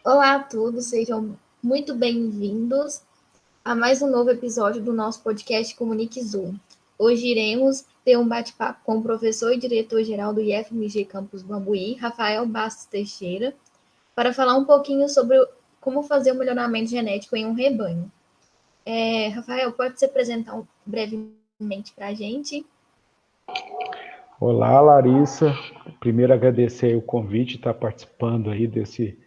Olá a todos, sejam muito bem-vindos a mais um novo episódio do nosso podcast Comunique Zoom. Hoje iremos ter um bate-papo com o professor e diretor-geral do IFMG Campus Bambuí, Rafael Bastos Teixeira, para falar um pouquinho sobre como fazer o melhoramento genético em um rebanho. Rafael, pode se apresentar brevemente para a gente? Olá, Larissa. Primeiro agradecer aí o convite de estar participando aí desse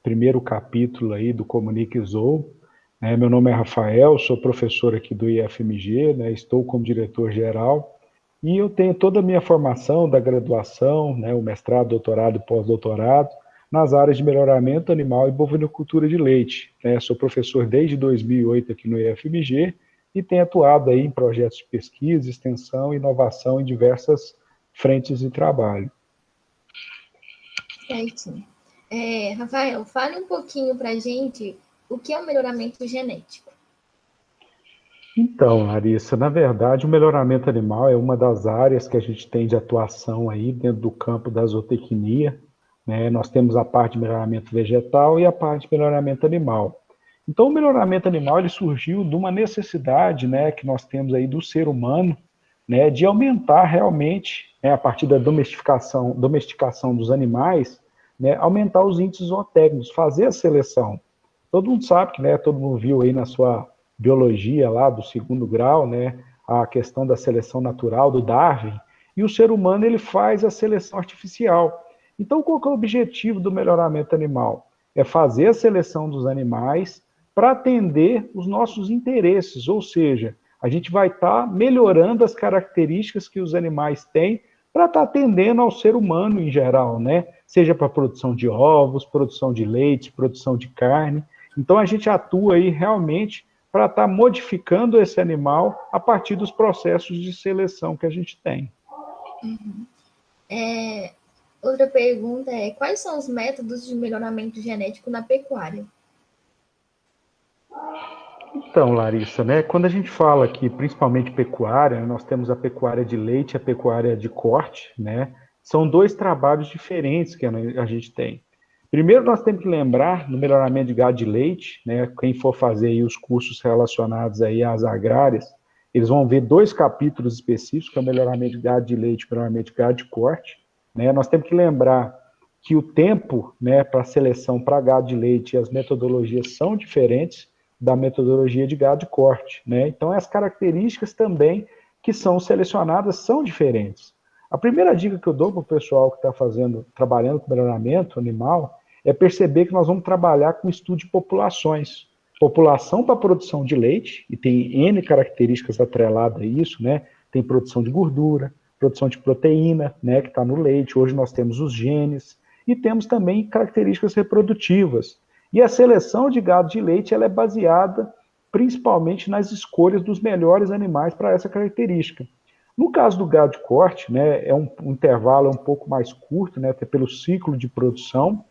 primeiro capítulo aí do Comunique Zou. Meu nome é Rafael, sou professor aqui do IFMG, estou como diretor-geral e eu tenho toda a minha formação da graduação, o mestrado, doutorado e pós-doutorado nas áreas de melhoramento animal e bovinocultura de leite. Sou professor desde 2008 aqui no IFMG e tenho atuado aí em projetos de pesquisa, extensão e inovação em diversas frentes de trabalho. Certinho. Rafael, fale um pouquinho para a gente o que é o melhoramento genético. Então, Larissa, na verdade, o melhoramento animal é uma das áreas que a gente tem de atuação aí dentro do campo da zootecnia. Nós temos a parte de melhoramento vegetal e a parte de melhoramento animal. Então, o melhoramento animal ele surgiu de uma necessidade, que nós temos aí do ser humano, de aumentar realmente, a partir da domesticação dos animais, aumentar os índices zootécnicos, fazer a seleção. Todo mundo sabe que, todo mundo viu aí na sua biologia lá do segundo grau, a questão da seleção natural do Darwin, e o ser humano ele faz a seleção artificial. Então, qual que é o objetivo do melhoramento animal? É fazer a seleção dos animais para atender os nossos interesses, ou seja, a gente vai estar melhorando as características que os animais têm para estar atendendo ao ser humano em geral, Seja para produção de ovos, produção de leite, produção de carne. Então a gente atua aí realmente para estar modificando esse animal a partir dos processos de seleção que a gente tem. Uhum. Outra pergunta é: quais são os métodos de melhoramento genético na pecuária? Então, Larissa, quando a gente fala aqui, principalmente pecuária, nós temos a pecuária de leite e a pecuária de corte, são dois trabalhos diferentes que a gente tem. Primeiro, nós temos que lembrar, no melhoramento de gado de leite, quem for fazer aí os cursos relacionados aí às agrárias, eles vão ver dois capítulos específicos, que é o melhoramento de gado de leite e o melhoramento de gado de corte. Nós temos que lembrar que o tempo para seleção para gado de leite e as metodologias são diferentes da metodologia de gado de corte. Então, as características também que são selecionadas são diferentes. A primeira dica que eu dou para o pessoal que está trabalhando com melhoramento animal é perceber que nós vamos trabalhar com estudo de populações. População para produção de leite, e tem N características atreladas a isso, Tem produção de gordura, produção de proteína, que está no leite. Hoje nós temos os genes, e temos também características reprodutivas. E a seleção de gado de leite ela é baseada principalmente nas escolhas dos melhores animais para essa característica. No caso do gado de corte, é um intervalo um pouco mais curto, até pelo ciclo de produção,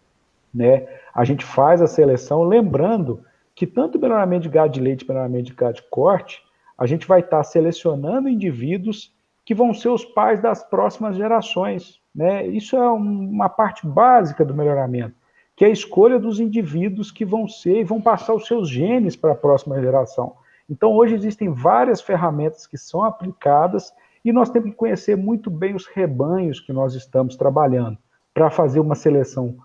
a gente faz a seleção, lembrando que tanto o melhoramento de gado de leite e o melhoramento de gado de corte, a gente vai estar selecionando indivíduos que vão ser os pais das próximas gerações. Isso é uma parte básica do melhoramento, que é a escolha dos indivíduos que vão ser e vão passar os seus genes para a próxima geração. Então, hoje existem várias ferramentas que são aplicadas e nós temos que conhecer muito bem os rebanhos que nós estamos trabalhando para fazer uma seleção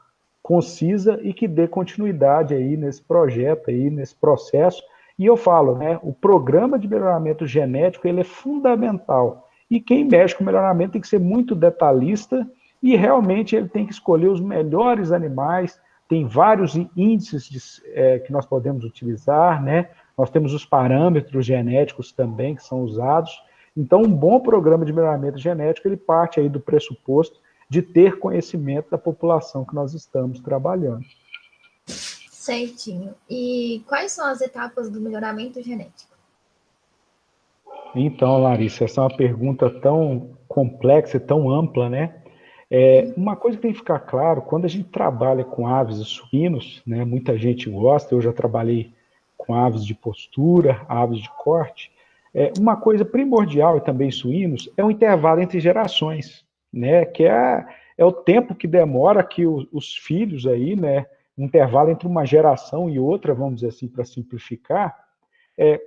concisa e que dê continuidade aí nesse projeto, aí, nesse processo. E eu falo, o programa de melhoramento genético ele é fundamental. E quem mexe com melhoramento tem que ser muito detalhista e realmente ele tem que escolher os melhores animais. Tem vários índices que nós podemos utilizar, Nós temos os parâmetros genéticos também que são usados. Então, um bom programa de melhoramento genético, ele parte aí do pressuposto de ter conhecimento da população que nós estamos trabalhando. Certinho. E quais são as etapas do melhoramento genético? Então, Larissa, essa é uma pergunta tão complexa e tão ampla, uma coisa que tem que ficar claro, quando a gente trabalha com aves e suínos, muita gente gosta, eu já trabalhei com aves de postura, aves de corte, uma coisa primordial, e também suínos, é o intervalo entre gerações, que é o tempo que demora que os filhos aí, um intervalo entre uma geração e outra, vamos dizer assim, para simplificar,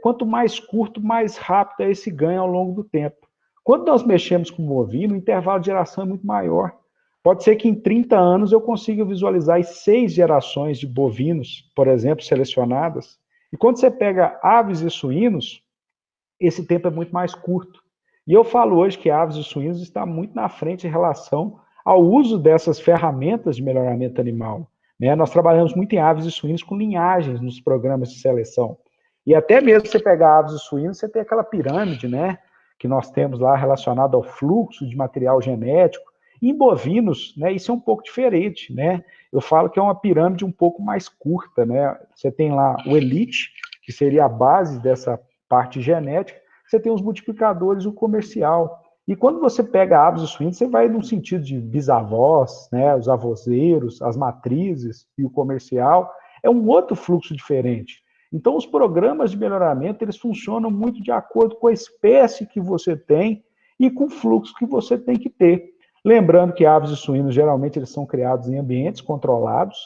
quanto mais curto, mais rápido é esse ganho ao longo do tempo. Quando nós mexemos com o bovino, o intervalo de geração é muito maior. Pode ser que em 30 anos eu consiga visualizar as 6 gerações de bovinos, por exemplo, selecionadas. E quando você pega aves e suínos, esse tempo é muito mais curto. E eu falo hoje que aves e suínos estão muito na frente em relação ao uso dessas ferramentas de melhoramento animal. Né? Nós trabalhamos muito em aves e suínos com linhagens nos programas de seleção. E até mesmo você pegar aves e suínos, você tem aquela pirâmide, né, que nós temos lá relacionada ao fluxo de material genético. Em bovinos, né, isso é um pouco diferente, né? Eu falo que é uma pirâmide um pouco mais curta, né? Você tem lá o elite, que seria a base dessa parte genética, você tem os multiplicadores, o comercial. E quando você pega aves e suínos, você vai no sentido de bisavós, né, os avozeiros, as matrizes e o comercial, é um outro fluxo diferente. Então, os programas de melhoramento, eles funcionam muito de acordo com a espécie que você tem e com o fluxo que você tem que ter. Lembrando que aves e suínos, geralmente, eles são criados em ambientes controlados,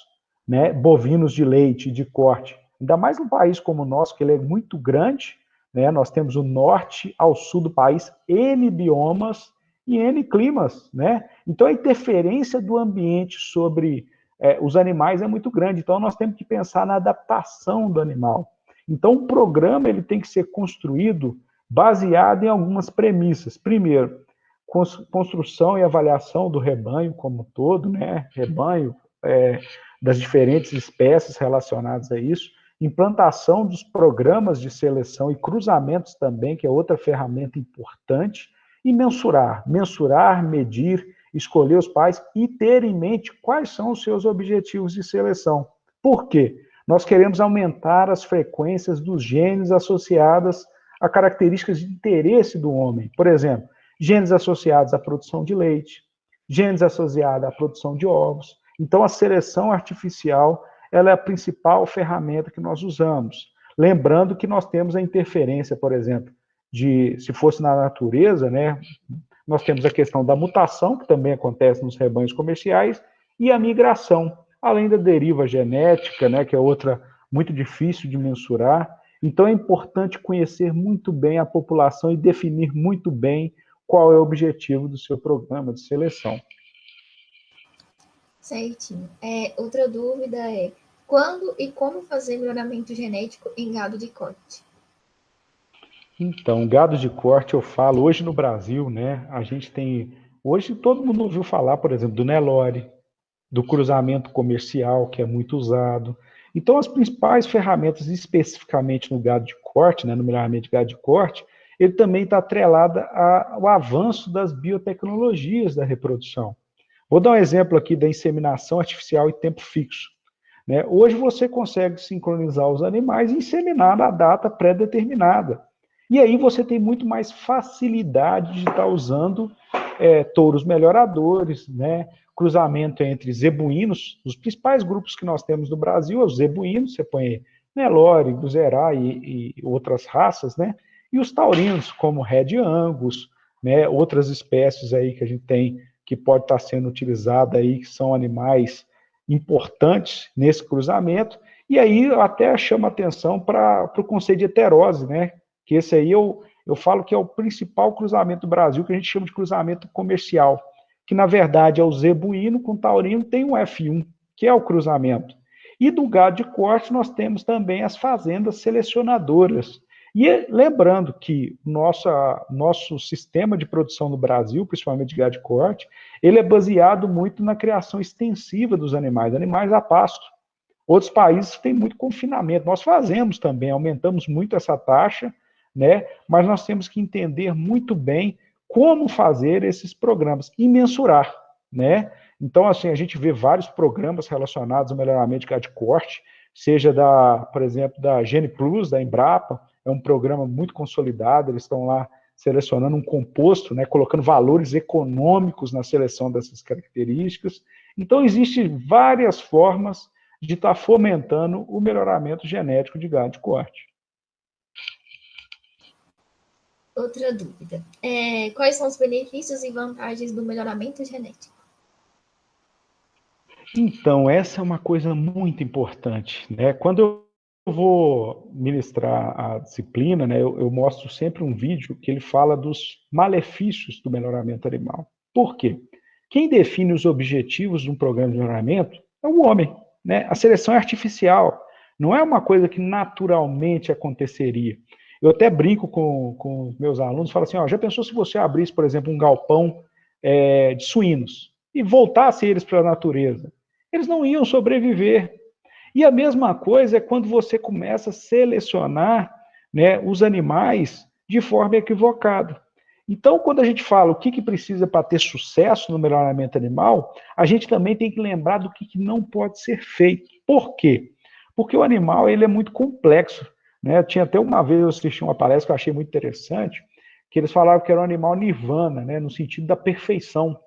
né, bovinos de leite e de corte, ainda mais num país como o nosso, que ele é muito grande, né, nós temos o norte ao sul do país, N biomas e N climas, né? Então, a interferência do ambiente sobre os animais é muito grande. Então, nós temos que pensar na adaptação do animal. Então, o programa ele tem que ser construído baseado em algumas premissas. Primeiro, construção e avaliação do rebanho como um todo, né? Rebanho das diferentes espécies relacionadas a isso, implantação dos programas de seleção e cruzamentos também, que é outra ferramenta importante, e mensurar, medir, escolher os pais e ter em mente quais são os seus objetivos de seleção. Por quê? Nós queremos aumentar as frequências dos genes associadas a características de interesse do homem. Por exemplo, genes associados à produção de leite, genes associados à produção de ovos. Então, a seleção artificial ela é a principal ferramenta que nós usamos. Lembrando que nós temos a interferência, por exemplo, se fosse na natureza, né, nós temos a questão da mutação, que também acontece nos rebanhos comerciais, e a migração, além da deriva genética, né, que é outra muito difícil de mensurar. Então, é importante conhecer muito bem a população e definir muito bem qual é o objetivo do seu programa de seleção. Certinho. Outra dúvida é: quando e como fazer melhoramento genético em gado de corte? Então, gado de corte, eu falo, hoje no Brasil, né, a gente tem, hoje todo mundo ouviu falar, por exemplo, do Nelore, do cruzamento comercial, que é muito usado. Então, as principais ferramentas, especificamente no gado de corte, né, no melhoramento de gado de corte, ele também está atrelado ao avanço das biotecnologias da reprodução. Vou dar um exemplo aqui da inseminação artificial em tempo fixo. Né? Hoje você consegue sincronizar os animais e inseminar na data pré-determinada. E aí você tem muito mais facilidade de estar usando touros melhoradores, né? Cruzamento entre zebuínos, os principais grupos que nós temos no Brasil, os zebuínos, você põe Nelore, Guzerá e outras raças, né? E os taurinos, como Red Angus, né? Outras espécies aí que a gente tem que pode estar sendo utilizada aí, que são animais importantes nesse cruzamento. E aí eu até chamo atenção para o conceito de heterose, né? Que esse aí eu falo que é o principal cruzamento do Brasil, que a gente chama de cruzamento comercial, que na verdade é o zebuíno com taurino, tem um F1, que é o cruzamento. E do gado de corte nós temos também as fazendas selecionadoras. E lembrando que nosso sistema de produção no Brasil, principalmente de gado de corte, ele é baseado muito na criação extensiva dos animais a pasto. Outros países têm muito confinamento. Nós fazemos também, aumentamos muito essa taxa, né? Mas nós temos que entender muito bem como fazer esses programas e mensurar, né? Então, assim, a gente vê vários programas relacionados ao melhoramento de gado de corte, seja por exemplo, da Gene Plus, da Embrapa, é um programa muito consolidado, eles estão lá selecionando um composto, né, colocando valores econômicos na seleção dessas características. Então, existem várias formas de estar fomentando o melhoramento genético de gado de corte. Outra dúvida. Quais são os benefícios e vantagens do melhoramento genético? Então, essa é uma coisa muito importante, né? Quando eu vou ministrar a disciplina, né, eu mostro sempre um vídeo que ele fala dos malefícios do melhoramento animal. Por quê? Quem define os objetivos de um programa de melhoramento é o homem, né? A seleção é artificial, não é uma coisa que naturalmente aconteceria. Eu até brinco com os meus alunos, falo assim, ó, já pensou se você abrisse, por exemplo, um galpão de suínos e voltasse eles para a natureza? Eles não iam sobreviver. E a mesma coisa é quando você começa a selecionar, né, os animais de forma equivocada. Então, quando a gente fala o que precisa para ter sucesso no melhoramento animal, a gente também tem que lembrar do que não pode ser feito. Por quê? Porque o animal ele é muito complexo. Né? Tinha até uma vez eu assisti uma palestra que eu achei muito interessante, que eles falavam que era um animal nirvana, né, no sentido da perfeição.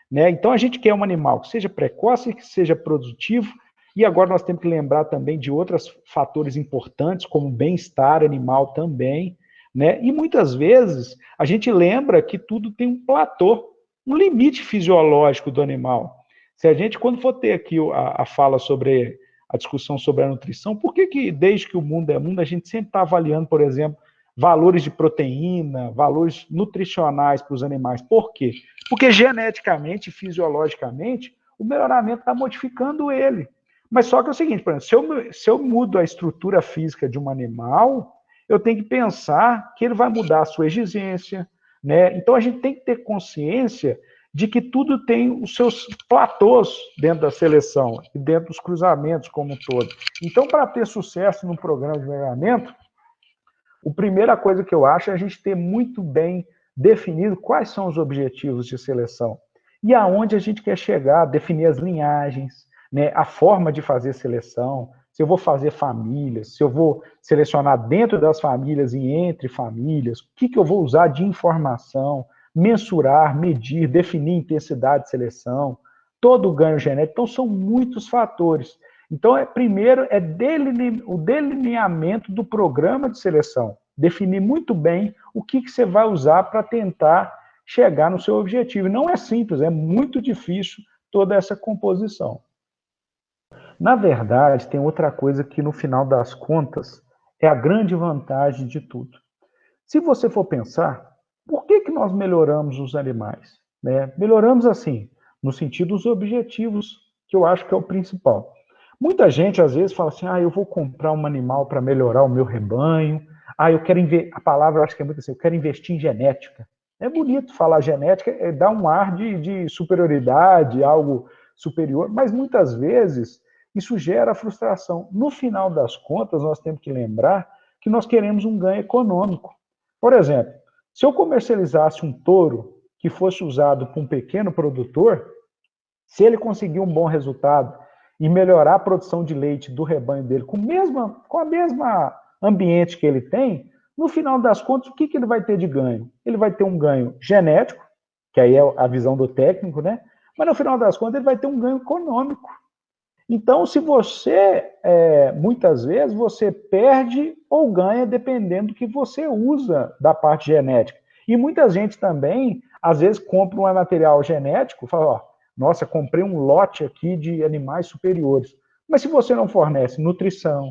Né? Então, a gente quer um animal que seja precoce, que seja produtivo, e agora nós temos que lembrar também de outros fatores importantes, como o bem-estar animal também, né? E muitas vezes a gente lembra que tudo tem um platô, um limite fisiológico do animal. Se a gente, quando for ter aqui a fala sobre a discussão sobre a nutrição, por que desde que o mundo é mundo, a gente sempre está avaliando, por exemplo, valores de proteína, valores nutricionais para os animais? Por quê? Porque geneticamente, fisiologicamente, o melhoramento está modificando ele. Mas só que é o seguinte, por exemplo, se eu mudo a estrutura física de um animal, eu tenho que pensar que ele vai mudar a sua exigência, né? Então a gente tem que ter consciência de que tudo tem os seus platôs dentro da seleção e dentro dos cruzamentos como um todo. Então, para ter sucesso no programa de melhoramento, a primeira coisa que eu acho é a gente ter muito bem definido quais são os objetivos de seleção e aonde a gente quer chegar, definir as linhagens, né, a forma de fazer seleção, se eu vou fazer famílias, se eu vou selecionar dentro das famílias e entre famílias, o que eu vou usar de informação, mensurar, medir, definir intensidade de seleção, todo o ganho genético. Então, são muitos fatores. Então, primeiro é o delineamento do programa de seleção. Definir muito bem o que você vai usar para tentar chegar no seu objetivo. Não é simples, é muito difícil toda essa composição. Na verdade, tem outra coisa que, no final das contas, é a grande vantagem de tudo. Se você for pensar, por que nós melhoramos os animais? Né? Melhoramos assim, no sentido dos objetivos, que eu acho que é o principal. Muita gente, às vezes, fala assim, eu vou comprar um animal para melhorar o meu rebanho, eu quero a palavra eu acho que é muito assim, eu quero investir em genética. É bonito falar genética, dá um ar de superioridade, algo superior, mas muitas vezes isso gera frustração. No final das contas, nós temos que lembrar que nós queremos um ganho econômico. Por exemplo, se eu comercializasse um touro que fosse usado por um pequeno produtor, se ele conseguir um bom resultado e melhorar a produção de leite do rebanho dele com a mesma ambiente que ele tem, no final das contas, o que ele vai ter de ganho? Ele vai ter um ganho genético, que aí é a visão do técnico, né? Mas no final das contas, ele vai ter um ganho econômico. Então, se você, muitas vezes, você perde ou ganha dependendo do que você usa da parte genética. E muita gente também, às vezes, compra um material genético, fala, nossa, comprei um lote aqui de animais superiores. Mas se você não fornece nutrição,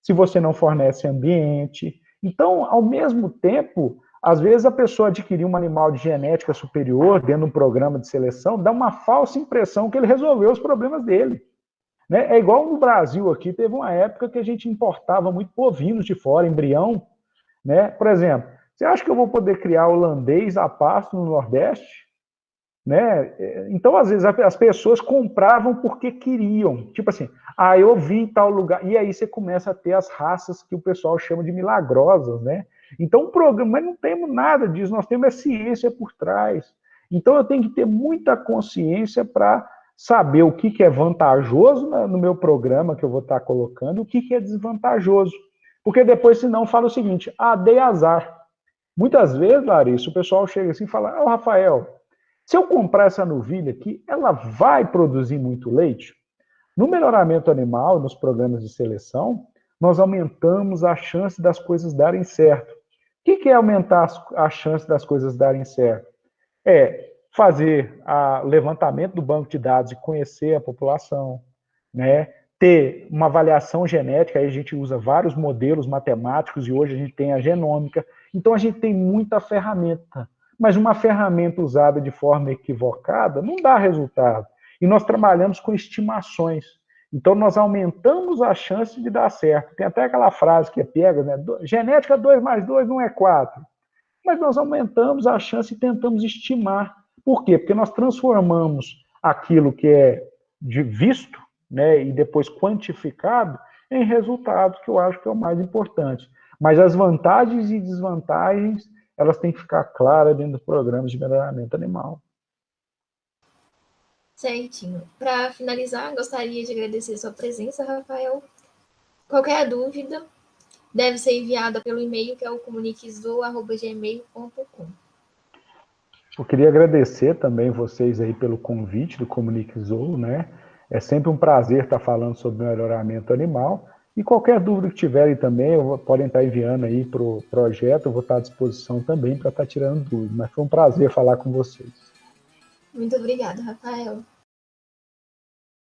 se você não fornece ambiente, então, ao mesmo tempo, às vezes a pessoa adquirir um animal de genética superior dentro de um programa de seleção, dá uma falsa impressão que ele resolveu os problemas dele. Né? É igual no Brasil aqui, teve uma época que a gente importava muito bovinos de fora, embrião. Né? Por exemplo, você acha que eu vou poder criar holandês a pasto no Nordeste? Né? Então, às vezes, as pessoas compravam porque queriam. Tipo assim, eu vi em tal lugar. E aí você começa a ter as raças que o pessoal chama de milagrosas. Né? Então, o programa, mas não temos nada disso, nós temos a ciência por trás. Então, eu tenho que ter muita consciência para saber o que é vantajoso no meu programa que eu vou estar colocando, o que é desvantajoso. Porque depois, senão, fala o seguinte, dei azar. Muitas vezes, Larissa, o pessoal chega assim e fala, Rafael, se eu comprar essa novilha aqui, ela vai produzir muito leite? No melhoramento animal, nos programas de seleção, nós aumentamos a chance das coisas darem certo. O que é aumentar a chance das coisas darem certo? fazer o levantamento do banco de dados e conhecer a população, né? Ter uma avaliação genética, aí a gente usa vários modelos matemáticos e hoje a gente tem a genômica. Então a gente tem muita ferramenta, mas uma ferramenta usada de forma equivocada não dá resultado. E nós trabalhamos com estimações. Então nós aumentamos a chance de dar certo. Tem até aquela frase que é pega, né? Genética 2 mais 2 não é 4. Mas nós aumentamos a chance e tentamos estimar. Por quê? Porque nós transformamos aquilo que é de visto, né, e depois quantificado em resultado, que eu acho que é o mais importante. Mas as vantagens e desvantagens, elas têm que ficar claras dentro dos programas de melhoramento animal. Certinho. Para finalizar, gostaria de agradecer sua presença, Rafael. Qualquer dúvida deve ser enviada pelo e-mail que é o comuniquezou@gmail.com. Eu queria agradecer também vocês aí pelo convite do Comunique Zoo, né? É sempre um prazer estar falando sobre melhoramento animal. E qualquer dúvida que tiverem também, podem estar enviando aí para o projeto, eu vou estar à disposição também para estar tirando dúvidas. Mas foi um prazer falar com vocês. Muito obrigada, Rafael.